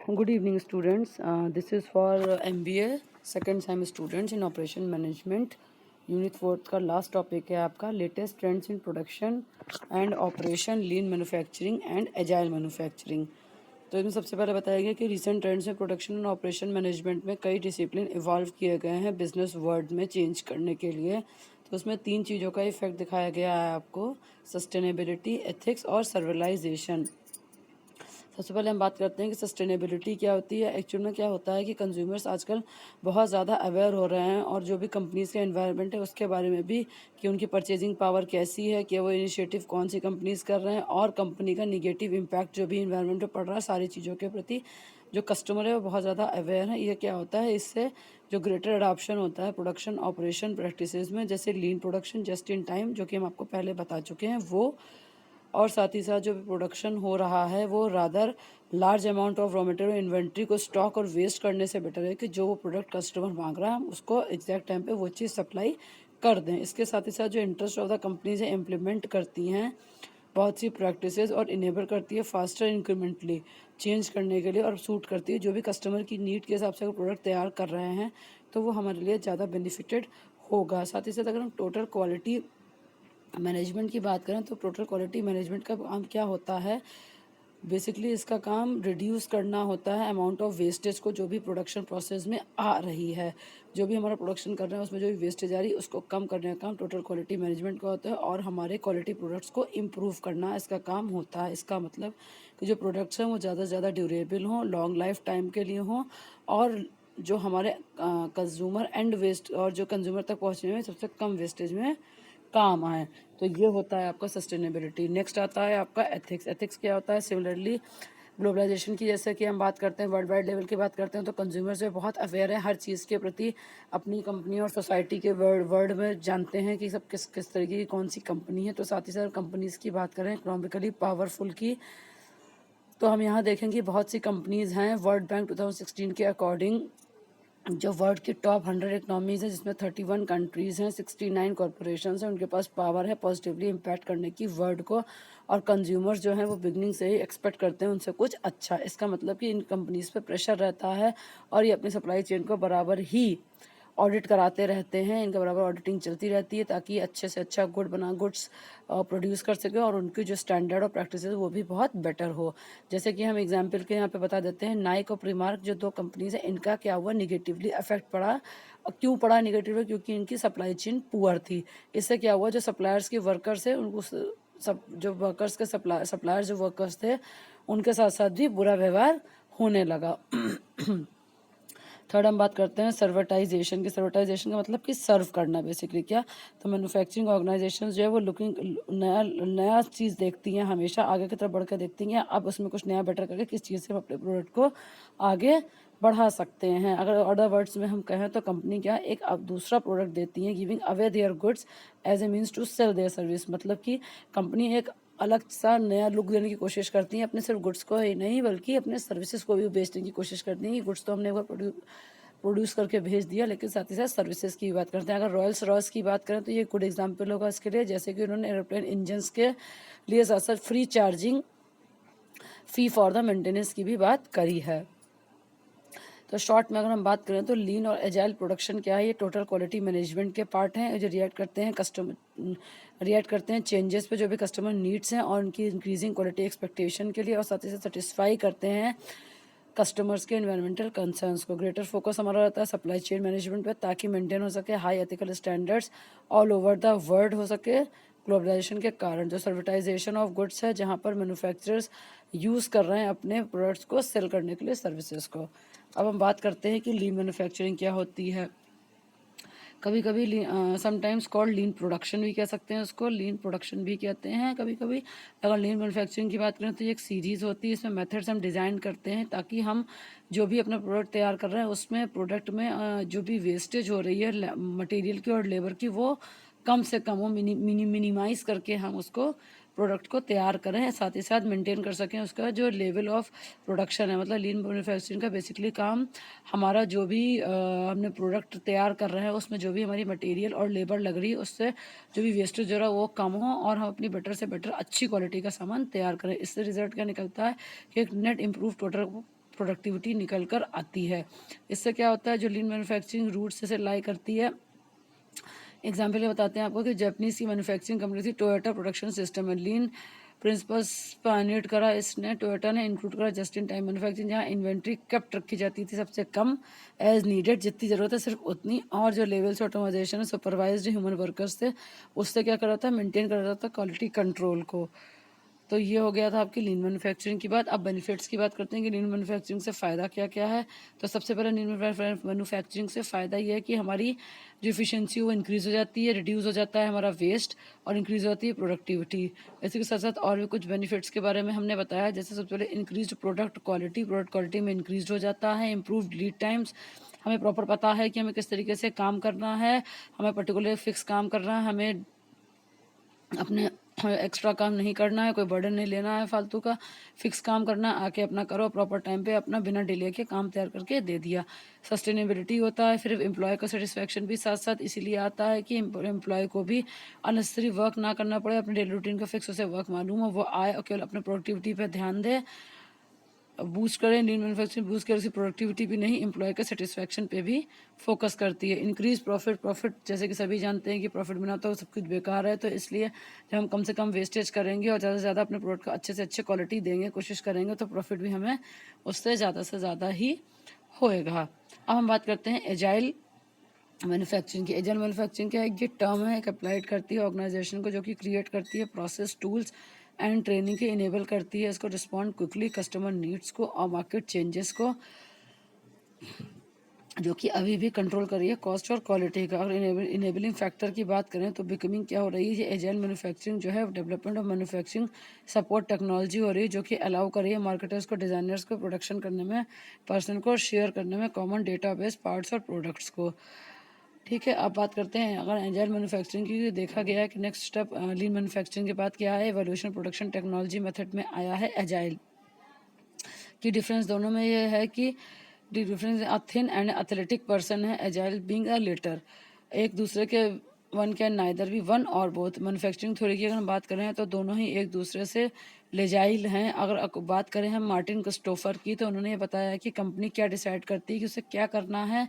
Good evening, students. This is for MBA second time students in operation management. Unit fourth का last topic है आपका latest trends in production and operation lean manufacturing and agile manufacturing. तो इसमें सबसे पहले बताया गया कि रिसेंट ट्रेंड्स में प्रोडक्शन एंड ऑपरेशन मैनेजमेंट में कई डिसिप्लिन इवॉल्व किए गए हैं बिजनेस वर्ल्ड में चेंज करने के लिए। तो उसमें 3 चीज़ों का इफेक्ट दिखाया गया है आपको, सस्टेनेबिलिटी, एथिक्स और सर्विलाइजेशन। सबसे पहले हम बात करते हैं कि सस्टेनेबिलिटी क्या होती है। एक्चुअल में क्या होता है कि कंज्यूमर्स आजकल बहुत ज़्यादा अवेयर हो रहे हैं और जो भी कंपनीज़ का एनवायरनमेंट है उसके बारे में भी, कि उनकी परचेजिंग पावर कैसी है, कि वो इनिशिएटिव कौन सी कंपनीज़ कर रहे हैं और कंपनी का निगेटिव इम्पैक्ट जो भी इन्वायरमेंट पर पड़ रहा है, सारी चीज़ों के प्रति जो कस्टमर है वो बहुत ज़्यादा अवेयर है। ये क्या होता है, इससे जो ग्रेटर अडॉप्शन होता है प्रोडक्शन ऑपरेशन प्रैक्टिसेस में, जैसे लीन प्रोडक्शन, जस्ट इन टाइम, जो कि हम आपको पहले बता चुके हैं वो, और साथ ही साथ जो प्रोडक्शन हो रहा है वो rather large amount of raw material inventory को स्टॉक और वेस्ट करने से बेटर है कि जो वो प्रोडक्ट कस्टमर मांग रहा है हम उसको एग्जैक्ट टाइम पे वो चीज़ सप्लाई कर दें। इसके साथ ही साथ जो इंटरेस्ट ऑफ द कंपनीज है इम्प्लीमेंट करती हैं बहुत सी प्रैक्टिसेस और इनेबल करती है फास्टर इंक्रीमेंटली चेंज करने के लिए, और सूट करती है जो भी कस्टमर की नीड के हिसाब से अगर प्रोडक्ट तैयार कर रहे हैं तो वो हमारे लिए ज़्यादा बेनिफिटेड होगा। साथ ही साथ अगर हम टोटल क्वालिटी मैनेजमेंट की बात करें तो टोटल क्वालिटी मैनेजमेंट का काम क्या होता है, बेसिकली इसका काम रिड्यूस करना होता है अमाउंट ऑफ वेस्टेज को जो भी प्रोडक्शन प्रोसेस में आ रही है। जो भी हमारा प्रोडक्शन कर रहे हैं उसमें जो भी वेस्टेज आ रही है उसको कम करने का काम टोटल क्वालिटी मैनेजमेंट का होता है, और हमारे क्वालिटी प्रोडक्ट्स को इम्प्रूव करना इसका काम होता है। इसका मतलब कि जो प्रोडक्ट्स हैं वो ज़्यादा से ज़्यादा ड्यूरेबल हों, लॉन्ग लाइफ टाइम के लिए हों, और जो हमारे कंज्यूमर एंड वेस्ट और जो कंज्यूमर तक पहुँचने में सबसे कम वेस्टेज में काम आए। तो ये होता है आपका सस्टेनेबिलिटी। नेक्स्ट आता है आपका एथिक्स। एथिक्स क्या होता है, सिमिलरली ग्लोबलाइजेशन की जैसे कि हम बात करते हैं, वर्ल्ड वाइड लेवल की बात करते हैं, तो कंज्यूमर्स जो बहुत अवेयर है हर चीज़ के प्रति, अपनी कंपनी और सोसाइटी के वर्ल्ड में जानते हैं कि सब किस किस तरीके की कौन सी कंपनी है। तो साथ ही साथ कंपनीज़ की बात करें इकोनॉमिकली पावरफुल की, तो हम यहाँ देखेंगे बहुत सी कंपनीज़ हैं वर्ल्ड बैंक 2016 के अकॉर्डिंग जो वर्ल्ड की टॉप 100 इकनॉमीज़ हैं, जिसमें 31 कंट्रीज़ हैं, 69 कॉरपोरेशंस हैं, उनके पास पावर है पॉजिटिवली इम्पैक्ट करने की वर्ल्ड को, और कंज्यूमर्स जो हैं वो बिगनिंग से ही एक्सपेक्ट करते हैं उनसे कुछ अच्छा। इसका मतलब कि इन कंपनीज़ पे प्रेशर रहता है और ये अपनी सप्लाई चेन को बराबर ही ऑडिट कराते रहते हैं, इनका बराबर ऑडिटिंग चलती रहती है ताकि अच्छे से अच्छा गुड्स प्रोड्यूस कर सके और उनकी जो स्टैंडर्ड और प्रैक्टिस है वो भी बहुत बेटर हो। जैसे कि हम एग्जांपल के यहाँ पे बता देते हैं, नाइक और प्रीमार्क जो 2 कंपनीज हैं, इनका क्या हुआ, निगेटिवली इफेक्ट पड़ा। और क्यों पड़ा निगेटिवली, क्योंकि इनकी सप्लाई चेन पुअर थी। इससे क्या हुआ, जो सप्लायर्स के वर्कर्स है उनको सब जो वर्कर्स के सप्लायर जो वर्कर्स थे उनके साथ साथ भी बुरा व्यवहार होने लगा। थर्ड हम बात करते हैं सर्वटाइजेशन की। सर्वटाइजेशन का मतलब कि सर्व करना बेसिकली क्या, तो मैन्युफैक्चरिंग ऑर्गेनाइजेशन जो है वो लुकिंग नया नया चीज़ देखती हैं, हमेशा आगे की तरफ बढ़ कर देखती हैं अब उसमें कुछ नया बेटर करके किस चीज़ से हम अपने प्रोडक्ट को आगे बढ़ा सकते हैं। अगर अदर वर्ड्स में हम कहें तो कंपनी क्या एक अब दूसरा प्रोडक्ट देती है, giving away their goods as a means to sell their service. मतलब कि कंपनी एक अलग सा नया लुक देने की कोशिश करती हैं, अपने सिर्फ गुड्स को ही नहीं बल्कि अपने सर्विसेज को भी बेचने की कोशिश करती हैं। कि गुड्स तो हमने एक बार प्रोड्यूस करके भेज दिया, लेकिन साथ ही साथ सर्विसेज की बात करते हैं। अगर रॉयल्स रॉयस की बात करें तो ये गुड एग्जाम्पल होगा इसके लिए, जैसे कि उन्होंने एरोप्लेन इंजन्स के लिए साथ साथ free charging fee for the maintenance की भी बात करी है। तो शॉर्ट में अगर हम बात करें तो लीन और एजाइल प्रोडक्शन क्या है, ये टोटल क्वालिटी मैनेजमेंट के पार्ट हैं जो रिएक्ट करते हैं चेंजेस पे जो भी कस्टमर नीड्स हैं और उनकी इंक्रीजिंग क्वालिटी एक्सपेक्टेशन के लिए, और साथ ही साथ सेटिस्फाई करते हैं कस्टमर्स के एनवायरमेंटल कंसर्न्स को। ग्रेटर फोकस हमारा रहता है सप्लाई चेन मैनेजमेंट पे ताकि मेंटेन हो सके high ethical standards all over the world हो सके ग्लोबलाइजेशन के कारण। जो सर्विटाइजेशन ऑफ गुड्स है जहाँ पर मैन्युफैक्चरर्स यूज़ कर रहे हैं अपने प्रोडक्ट्स को सेल करने के लिए सर्विसेज को। अब हम बात करते हैं कि लीन मैन्युफैक्चरिंग क्या होती है। कभी कभी समटाइम्स कॉल्ड लीन प्रोडक्शन भी कह सकते हैं उसको, लीन प्रोडक्शन भी कहते हैं कभी कभी। अगर लीन मैन्युफैक्चरिंग की बात करें तो ये एक सीरीज़ होती है, इसमें मेथड्स हम डिज़ाइन करते हैं ताकि हम जो भी अपना प्रोडक्ट तैयार कर रहे हैं उसमें प्रोडक्ट में जो भी वेस्टेज हो रही है मटेरियल की और लेबर की वो कम से कम हो, मिनिमाइज़ करके हम उसको प्रोडक्ट को तैयार करें, साथ ही साथ मेंटेन कर सकें उसका जो लेवल ऑफ प्रोडक्शन है। मतलब लीन मैन्युफैक्चरिंग का बेसिकली काम हमारा जो भी हमने प्रोडक्ट तैयार कर रहे हैं उसमें जो भी हमारी मटेरियल और लेबर लग रही है उससे जो भी वेस्टेज हो रहा है वो कम हो और हम अपनी बेटर से बेटर अच्छी क्वालिटी का सामान तैयार करें। इससे रिजल्ट क्या निकलता है कि एक नेट इम्प्रूव टोटल प्रोडक्टिविटी निकल कर आती है। इससे क्या होता है, जो लीन मैन्युफैक्चरिंग रूट्स से लाई करती है। एग्जाम्पल ये बताते हैं आपको कि जापानीज की मैन्युफैक्चरिंग कंपनी थी टोयोटा प्रोडक्शन सिस्टम में लीन प्रिंसिपल्स पायनियर करा इसने, टोयोटा ने इंक्लूड करा जस्ट इन टाइम मैन्युफैक्चरिंग, जहाँ इन्वेंट्री केप्ट रखी जाती थी सबसे कम, एज नीडेड, जितनी ज़रूरत है सिर्फ उतनी, और जो levels automisation supervised human workers थे उससे क्या कर रहा था, मेंटेन कर रहा था क्वालिटी कंट्रोल को। तो ये हो गया था आपकी लीन मैन्युफैक्चरिंग की बात। अब बेनिफिट्स की बात करते हैं कि लीन मैन्युफैक्चरिंग से फ़ायदा क्या क्या है। तो सबसे पहले लीन मैन्युफैक्चरिंग से फ़ायदा ये है कि हमारी जो इफिशियंसी वो इंक्रीज़ हो जाती है, रिड्यूस हो जाता है हमारा वेस्ट, और इंक्रीज़ हो जाती है प्रोडक्टिविटी। इसी के साथ साथ और भी कुछ बेनिफिट्स के बारे में हमने बताया, जैसे सबसे पहले इंक्रीज प्रोडक्ट क्वालिटी में इंक्रीज हो जाता है, इम्प्रूव्ड लीड टाइम्स, हमें प्रॉपर पता है कि हमें किस तरीके से काम करना है, हमें पर्टिकुलर फिक्स काम करना है, हमें अपने एक्स्ट्रा काम नहीं करना है, कोई बर्डन नहीं लेना है फालतू का, फिक्स काम करना, आके अपना करो प्रॉपर टाइम पे, अपना बिना डिले के काम तैयार करके दे दिया। सस्टेनेबिलिटी होता है, फिर एम्प्लॉय का सेटिस्फैक्शन भी साथ साथ इसीलिए आता है कि एम्प्लॉय को भी अननेसेसरी वर्क ना करना पड़े, अपने डेली रूटीन का फिक्स उसे वर्क मालूम हो, वो आए और केवल अपने प्रोडक्टिविटी पर ध्यान दे, बूस्ट करें। लीन मैन्युफैक्चरिंग बूस्ट करे, उसकी प्रोडक्टिविटी भी नहीं, एम्प्लॉय के सेटिस्फैक्शन पे भी फोकस करती है। इंक्रीज प्रॉफिट जैसे कि सभी जानते हैं कि प्रॉफिट बिना तो सब कुछ बेकार है, तो इसलिए जब हम कम से कम वेस्टेज करेंगे और ज़्यादा से ज़्यादा अपने प्रोडक्ट का अच्छे से अच्छे क्वालिटी देंगे, कोशिश करेंगे, तो प्रॉफिट भी हमें उससे ज़्यादा ही होएगा। अब हम बात करते हैं एजाइल मैन्युफैक्चरिंग की। एजाइल मैन्युफैक्चरिंग क्या है, ये टर्म है, एक अप्लाइड करती है ऑर्गेनाइजेशन को, जो कि क्रिएट करती है प्रोसेस, टूल्स एंड ट्रेनिंग के इनेबल करती है इसको रिस्पॉन्ड क्विकली कस्टमर नीड्स को और मार्केट चेंजेस को, जो कि अभी भी कंट्रोल कर रही है कॉस्ट और क्वालिटी का। अगर इनेबलिंग फैक्टर की बात करें तो बिकमिंग क्या हो रही है, ये एजाइल मैन्युफैक्चरिंग जो है development of manufacturing support technology हो रही है, जो कि अलाउ कर रही है मार्केटर्स को, डिज़ाइनर्स को प्रोडक्शन करने में, पर्सन को शेयर करने में कॉमन डेटाबेस पार्ट्स और प्रोडक्ट्स को। ठीक है, अब बात करते हैं अगर एजाइल मैन्युफैक्चरिंग की, देखा गया है कि नेक्स्ट स्टेप लीन मैन्युफैक्चरिंग के बाद क्या है, एवोल्यूशन प्रोडक्शन टेक्नोलॉजी मेथड में आया है एजाइल की। डिफरेंस दोनों में ये है कि difference a thin and athletic person है, एजाइल बीइंग अ लीडर, एक दूसरे के वन कैन नाइदर भी वन और बोथ। मैन्युफैक्चरिंग थ्योरी की अगर हम बात करें तो दोनों ही एक दूसरे से लेजाइल हैं। अगर बात करें हम मार्टिन क्रिस्टोफर की, तो उन्होंने ये बताया कि कंपनी क्या डिसाइड करती है कि उसे क्या करना है,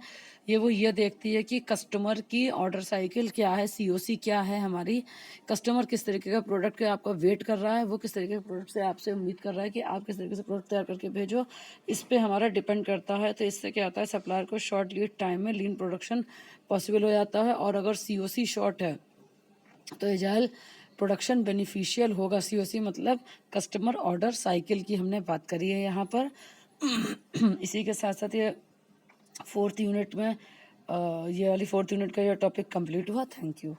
ये देखती है कि कस्टमर की ऑर्डर साइकिल क्या है, सीओसी क्या है हमारी, कस्टमर किस तरीके का प्रोडक्ट का आपका वेट कर रहा है, वो किस तरीके के प्रोडक्ट से आपसे उम्मीद कर रहा है कि आप किस तरीके से प्रोडक्ट तैयार करके भेजो, इस पे हमारा डिपेंड करता है। तो इससे क्या होता है, सप्लायर को शॉर्ट लीड टाइम में लीन प्रोडक्शन पॉसिबल हो जाता है, और अगर सीओसी शॉर्ट है तो एजाइल प्रोडक्शन बेनिफिशियल होगा। सीओसी मतलब कस्टमर ऑर्डर साइकिल की हमने बात करी है यहाँ पर। इसी के साथ साथ ये फोर्थ यूनिट का ये टॉपिक कंप्लीट हुआ। Thank you.